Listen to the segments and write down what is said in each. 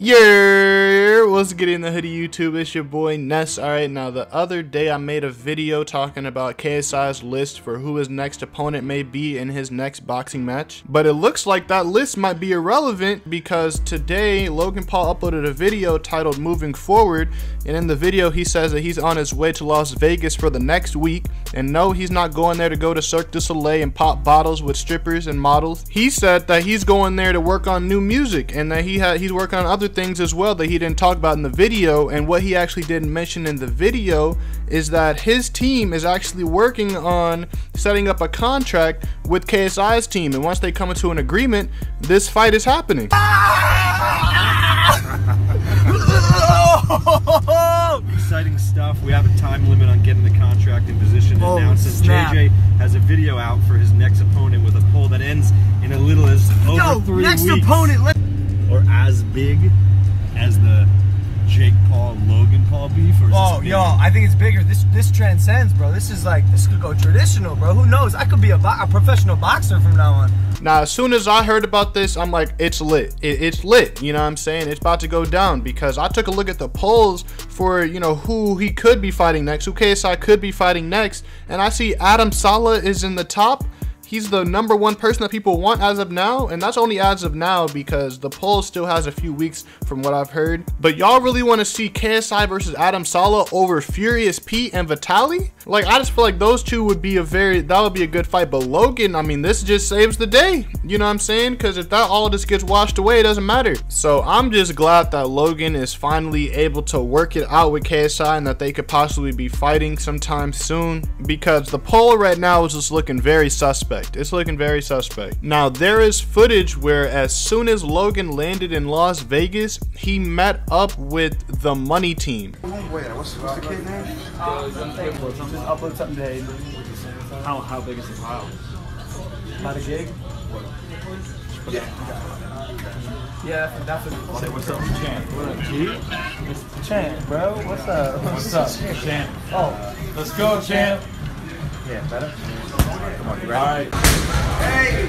Yeah, what's good in the hoodie YouTube? It's your boy Ness. Alright, now the other day I made a video talking about KSI's list for who his next opponent may be in his next boxing match. But it looks like that list might be irrelevant because today Logan Paul uploaded a video titled Moving Forward, and in the video he says that he's on his way to Las Vegas for the next week, and no, he's not going there to go to Cirque du Soleil and pop bottles with strippers and models. He said that he's going there to work on new music and that he's working on other things as well that he didn't talk about in the video. And what he actually didn't mention in the video is that his team is actually working on setting up a contract with KSI's team, and once they come into an agreement, this fight is happening. Exciting stuff. We have a time limit on getting the contract in position to announce it. JJ has a video out for his next opponent with a poll that ends in a little as over 3 weeks. Next opponent, or as big as the Jake Paul Logan Paul beef, or yo, I think it's bigger. This transcends, bro. This could go traditional, bro. Who knows? I could be a professional boxer from now on. Now, as soon as I heard about this, I'm like, it's lit. It's lit, you know what I'm saying? It's about to go down, because I took a look at the polls for, you know, who he could be fighting next, who KSI could be fighting next, and I see Adam Saleh is in the top. He's the #1 person that people want as of now, and that's only as of now because the poll still has a few weeks from what I've heard. But y'all really want to see KSI versus Adam Saleh over Furious Pete and Vitali? Like, I just feel like those two would be that would be a good fight. But Logan, I mean, this just saves the day. You know what I'm saying? Because if that all just gets washed away, it doesn't matter. So I'm just glad that Logan is finally able to work it out with KSI and that they could possibly be fighting sometime soon, because the poll right now is just looking very suspect. It's looking very suspect. Now, there is footage where as soon as Logan landed in Las Vegas, he met up with the money team. Wait, what's the kid name? Just upload something today. How big is the pile? About a gig? Yeah, that's what. Say what's up, Champ? What up, G? It's Champ, bro. What's up? What's up, Champ? Oh, Let's go, Champ. yeah, better. Come on, you ready? All right. Hey.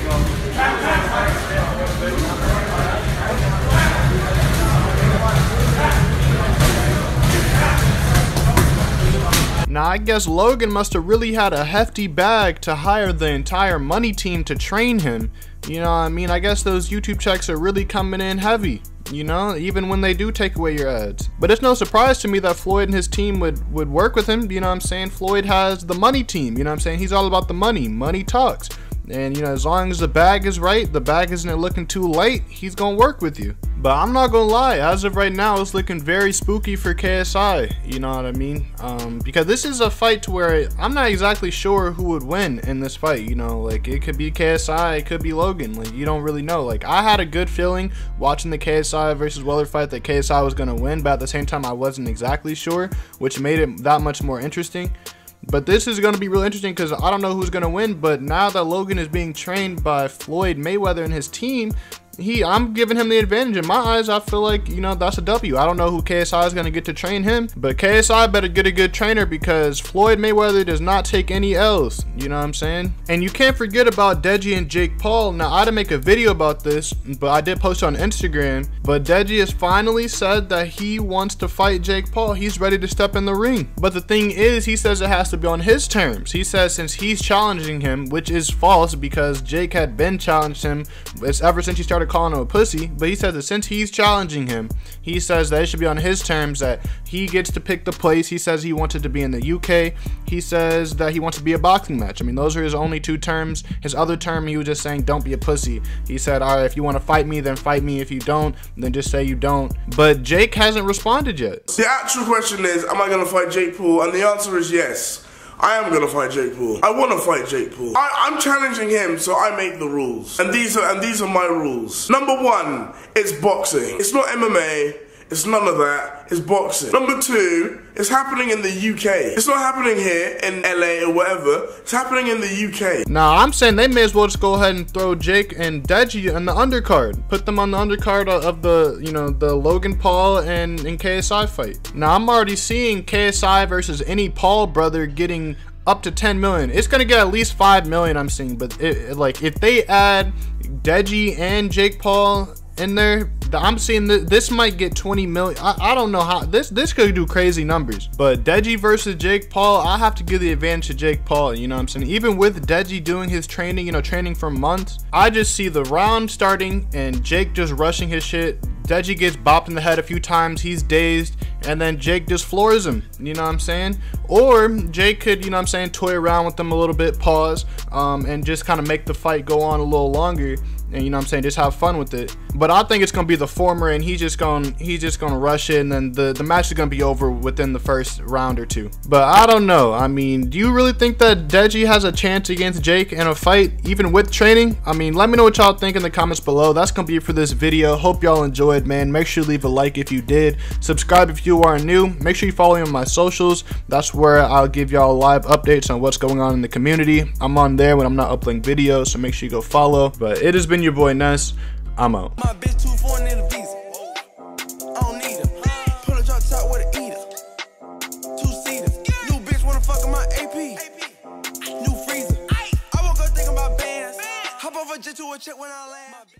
Now, I guess Logan must have really had a hefty bag to hire the entire money team to train him. You know what I mean? I guess those YouTube checks are really coming in heavy, you know, even when they do take away your ads. But it's no surprise to me that Floyd and his team would work with him, you know what I'm saying? Floyd has the money team, you know what I'm saying? He's all about the money. Money talks. And, you know, as long as the bag is right, the bag isn't looking too light, he's gonna work with you. But I'm not gonna lie, as of right now, it's looking very spooky for KSI, you know what I mean? Because this is a fight to where I'm not exactly sure who would win in this fight, you know? Like, it could be KSI, it could be Logan, like, you don't really know. Like, I had a good feeling watching the KSI versus Weller fight that KSI was gonna win, but at the same time, I wasn't exactly sure, which made it that much more interesting. But this is going to be real interesting because I don't know who's going to win. But now that Logan is being trained by Floyd Mayweather and his team, I'm giving him the advantage. In my eyes, I feel like, you know, that's a W. I don't know who KSI is going to get to train him, but KSI better get a good trainer because Floyd Mayweather does not take any L's. You know what I'm saying? And you can't forget about Deji and Jake Paul. Now, I didn't make a video about this, but I did post on Instagram. But Deji has finally said that he wants to fight Jake Paul. He's ready to step in the ring. But the thing is, he says it has to be on his terms. He says since he's challenging him, which is false because Jake had been challenged him ever since he started calling him a pussy, but he says that since he's challenging him, he says that it should be on his terms, that he gets to pick the place. He says he wanted to be in the UK. He says that he wants to be a boxing match. I mean, those are his only two terms. His other term, he was just saying, don't be a pussy. He said, all right, if you want to fight me, then fight me. If you don't, then just say you don't. But Jake hasn't responded yet. The actual question is, am I going to fight Jake Paul? And the answer is yes. I am gonna fight Jake Paul. I wanna fight Jake Paul. I'm challenging him, so I make the rules. And these are my rules. Number 1, it's boxing. It's not MMA. It's none of that. It's boxing. Number 2, it's happening in the UK. It's not happening here in LA or whatever. It's happening in the UK. Now, I'm saying they may as well just go ahead and throw Jake and Deji on the undercard. Put them on the undercard of the, you know, the Logan Paul and KSI fight. Now, I'm already seeing KSI versus any Paul brother getting up to 10 million. It's gonna get at least 5 million, I'm seeing. But like, if they add Deji and Jake Paul in there. I'm seeing this might get 20 million. I don't know how this could do crazy numbers. But Deji versus Jake Paul, I have to give the advantage to Jake Paul. You know what I'm saying? Even with Deji doing his training, you know, training for months, I just see the round starting and Jake just rushing his shit. Deji gets bopped in the head a few times, he's dazed, and then Jake just floors him, you know what I'm saying? Or Jake could, you know what I'm saying, toy around with them a little bit, pause, and just kind of make the fight go on a little longer, and you know what I'm saying, just have fun with it. But I think it's gonna be the former, and he's just gonna rush it, and then the match is gonna be over within the first round or two. But I don't know. I mean, do you really think that Deji has a chance against Jake in a fight, even with training? I mean, let me know what y'all think in the comments below. That's gonna be it for this video. Hope y'all enjoyed, man. Make sure you leave a like if you did. Subscribe if you are new. Make sure you follow me on my socials. That's where I'll give y'all live updates on what's going on in the community. I'm on there when I'm not uploading videos, so make sure you go follow. But it has been your boy Ness. I'm out. My bitch too foreign in the visa. I don't need her. Pull a drop top with an eater. 2-seater. New bitch wanna fuck in my AP. New freezer. I woke up thinking about bands. Hop off a jet to a check when I land.